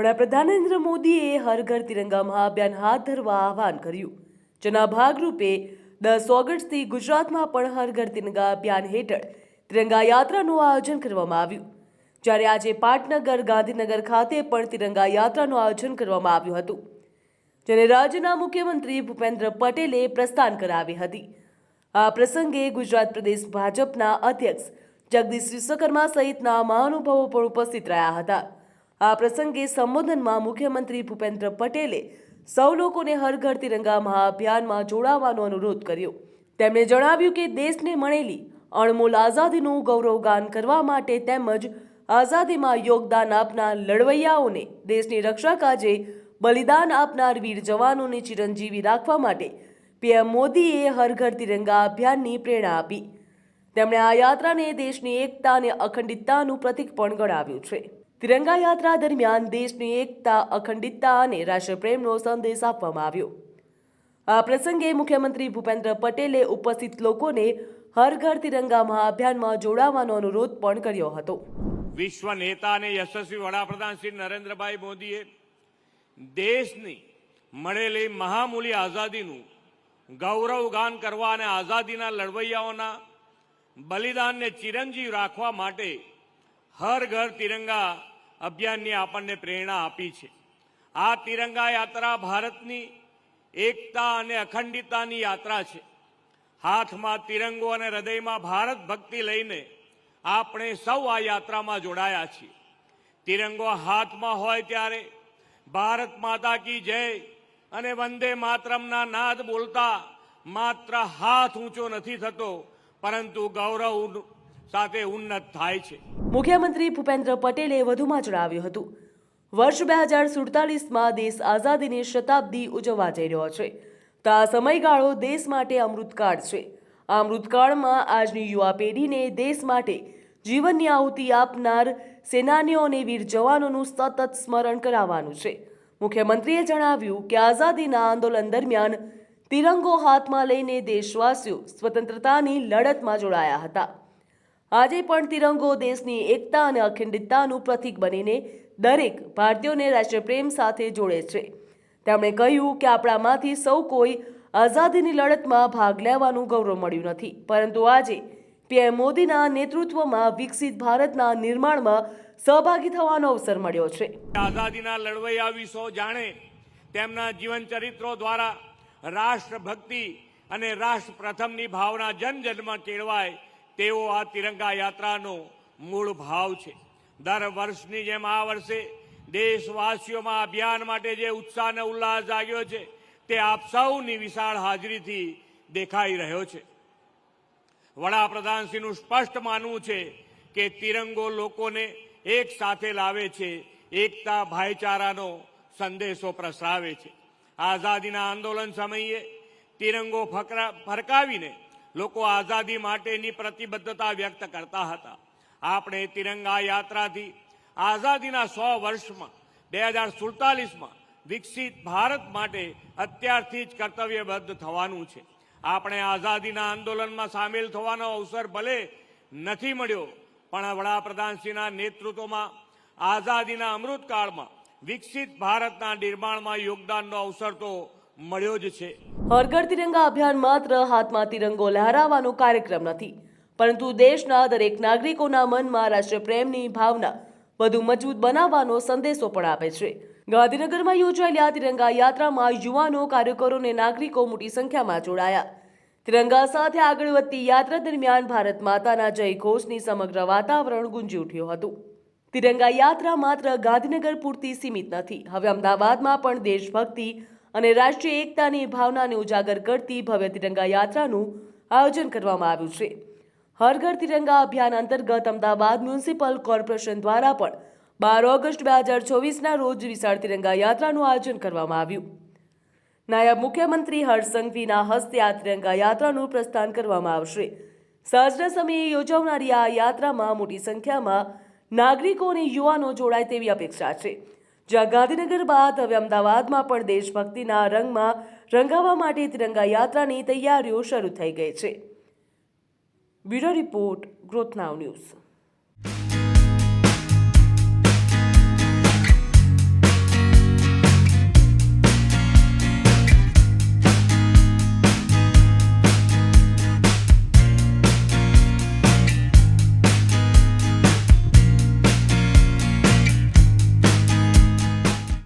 વડાપ્રધાન નરેન્દ્ર મોદીએ હર ઘર તિરંગા મહાઅભિયાન હાથ ધરવા આહવાન કર્યું, જેના ભાગરૂપે 10 ઓગસ્ટથી ગુજરાતમાં પણ હર ઘર તિરંગા અભિયાન હેઠળ તિરંગા યાત્રાનું આયોજન કરવામાં આવ્યું. જ્યારે આજે પાટનગર, ગાંધીનગર ખાતે પણ તિરંગા યાત્રાનું આયોજન કરવામાં આવ્યું હતું, જેને રાજ્યના મુખ્યમંત્રી ભૂપેન્દ્ર પટેલે પ્રસ્થાન કરાવી હતી. આ પ્રસંગે ગુજરાત પ્રદેશ ભાજપના અધ્યક્ષ જગદીશ વિશ્વકર્મા સહિતના મહાનુભાવો પણ ઉપસ્થિત રહ્યા હતા. આ પ્રસંગે સંબોધનમાં મુખ્યમંત્રી ભૂપેન્દ્ર પટેલે સૌ લોકોને હર ઘર તિરંગા મહાઅભિયાનમાં જોડાવાનો અનુરોધ કર્યો. તેમણે જણાવ્યું કે દેશને મળેલી અણમોલ આઝાદીનું ગૌરવગાન કરવા માટે તેમજ આઝાદીમાં યોગદાન આપનાર લડવૈયાઓને, દેશની રક્ષા કાજે બલિદાન આપનાર વીર જવાનોને ચિરંજીવી રાખવા માટે પીએમ મોદીએ હર ઘર તિરંગા અભિયાનની પ્રેરણા આપી. તેમણે આ યાત્રાને દેશની એકતા અને અખંડિતતાનું પ્રતીક પણ ગણાવ્યું છે. તિરંગા યાત્રા દરમિયાન દેશની એકતા, અખંડિતતા અને રાષ્ટ્રપ્રેમનો સંદેશ આપવામાં આવ્યો. આ પ્રસંગે મુખ્યમંત્રી ભૂપેન્દ્ર પટેલે ઉપસ્થિત લોકોને હર ઘર તિરંગા મહાઅભિયાનમાં જોડાવાનો અનુરોધ પણ કર્યો હતો. વિશ્વ નેતા અને યશસ્વી વડાપ્રધાન શ્રી નરેન્દ્રભાઈ મોદીએ દેશની મળેલી મહામૂલી આઝાદીનું ગૌરવગાન કરવા અને આઝાદીના લડવૈયાઓના બલિદાનને ચિરંજીવ રાખવા માટે હર ઘર તિરંગા અભિયાનની આપણને પ્રેરણા આપી છે. આ તિરંગા યાત્રા ભારતની એકતા અને અખંડિતતાની યાત્રા છે. હાથમાં તિરંગો અને હૃદયમાં ભારત ભક્તિ લઈને આપણે સૌ આ યાત્રામાં જોડાયા છીએ. તિરંગો હાથમાં હોય ત્યારે ભારત માતા કી જય અને વંદે માતરમના નાદ બોલતા માત્ર હાથ ઊંચો નથી થતો, પરંતુ ગૌરવ સાથે ઉન્નત થાય છે. મુખ્યમંત્રી ભૂપેન્દ્ર પટેલે વધુમાં જણાવ્યું હતું, વર્ષ 2047માં દેશ આઝાદીની શતાબ્દી ઉજવવા જઈ રહ્યો છે. તો આ સમયગાળો દેશ માટે અમૃતકાળ છે. આ અમૃતકાળમાં આજની યુવા પેઢીને દેશ માટે જીવનની આહુતિ આપનાર સેનાનીઓ અને વીર જવાનોનું સતત સ્મરણ કરાવવાનું છે. મુખ્યમંત્રીએ જણાવ્યું કે આઝાદીના આંદોલન દરમિયાન તિરંગો હાથમાં લઈને દેશવાસીઓ સ્વતંત્રતાની લડતમાં જોડાયા હતા. આજે પણ તિરંગો દેશની એકતા અને અખંડિતતાનું પ્રતીક બનીને દરેક ભારતીયોને રાષ્ટ્રપ્રેમ સાથે જોડે છે. તેમણે કહ્યું કે આપણામાંથી સૌ કોઈ આઝાદીની લડતમાં ભાગ લેવાનું ગૌરવ મળ્યું નથી, પરંતુ આજે પીએમ મોદીના નેતૃત્વમાં વિકસિત ભારતના નિર્માણમાં સહભાગી થવાનો અવસર મળ્યો છે. આઝાદીના લડવૈયા વિશે જાણે તેમના જીવન ચરિત્રો દ્વારા રાષ્ટ્રભક્તિ અને રાષ્ટ્ર પ્રથમની ભાવના જનજનમાં કેળવાય તેવો આ તિરંગા યાત્રાનો મૂળ ભાવ છે. દર વર્ષની જેમ આ વર્ષે દેશવાસીઓમાં અભિયાન માટે જે ઉત્સાહ અને ઉલ્લાસ જાગ્યો છે તે આપ સૌની વિશાળ હાજરીથી દેખાઈ રહ્યો છે. વડાપ્રધાનશ્રીનું સ્પષ્ટ માનવું છે કે તિરંગો લોકોને એક સાથે લાવે છે, એકતા, ભાઈચારાનો સંદેશો પ્રસરાવે છે. આઝાદીના આંદોલન સમયે તિરંગો ફરકાવીને લોકો આઝાદી માટેની પ્રતિબદ્ધતા વ્યક્ત કરતા હતા. આપણે તિરંગા યાત્રાથી આઝાદીના 100 વર્ષમાં 2047માં વિકસિત ભારત માટે અત્યારથી જ કર્તવ્યબદ્ધ થવાનું છે. આપણે આઝાદીના આંદોલનમાં સામેલ થવાનો અવસર ભલે નથી મળ્યો, પણ વડાપ્રધાનશ્રીના નેતૃત્વમાં આઝાદીના અમૃતકાળમાં વિકસિત ભારતના નિર્માણમાં યોગદાનનો અવસર તો મળ્યો જ છે. હર ઘર તિરંગા અભિયાન માત્ર હાથમાં તિરંગો લહેરાવવાનો કાર્યક્રમ નથી, પરંતુ દેશના દરેક નાગરિકોના મનમાં રાષ્ટ્રપ્રેમની ભાવના વધુ મજબૂત બનાવવાનો સંદેશો પણ આપે છે. ગાંધીનગરમાં યોજાયેલી આ તિરંગા યાત્રામાં યુવાનો, કાર્યકરો અને નાગરિકો મોટી સંખ્યામાં જોડાયા. તિરંગા સાથે આગળ વધતી યાત્રા દરમિયાન ભારત માતાના જય ઘોષની સમગ્ર વાતાવરણ ગુંજી ઉઠ્યું હતું. તિરંગા યાત્રા માત્ર ગાંધીનગર પૂરતી સીમિત નથી. હવે અમદાવાદમાં પણ દેશભક્તિ અને રાષ્ટ્રીય એકતાની ભાવનાને ઉજાગર કરતી ભવ્ય તિરંગા યાત્રાનું આયોજન કરવામાં આવ્યું છે. હર ઘર તિરંગા અભિયાન અંતર્ગત અમદાવાદ મ્યુનિસિપલ કોર્પોરેશન દ્વારા પણ 12 ઓગસ્ટ 2024ના રોજ વિશાળ તિરંગા યાત્રાનું આયોજન કરવામાં આવ્યું. નાયબ મુખ્યમંત્રી હર્ષ સંઘવીના હસ્તે આ તિરંગા યાત્રાનું પ્રસ્થાન કરવામાં આવશે. સાંજના સમયે યોજાનારી આ યાત્રામાં મોટી સંખ્યામાં નાગરિકો અને યુવાનો જોડાય તેવી અપેક્ષા છે. જ્યાં ગાંધીનગર બાદ હવે અમદાવાદમાં પણ દેશભક્તિના રંગમાં રંગાવવા માટે તિરંગા યાત્રાની તૈયારીઓ શરૂ થઈ ગઈ છે. બ્યુરો રિપોર્ટ, ગ્રોથ નાવ ન્યૂઝ.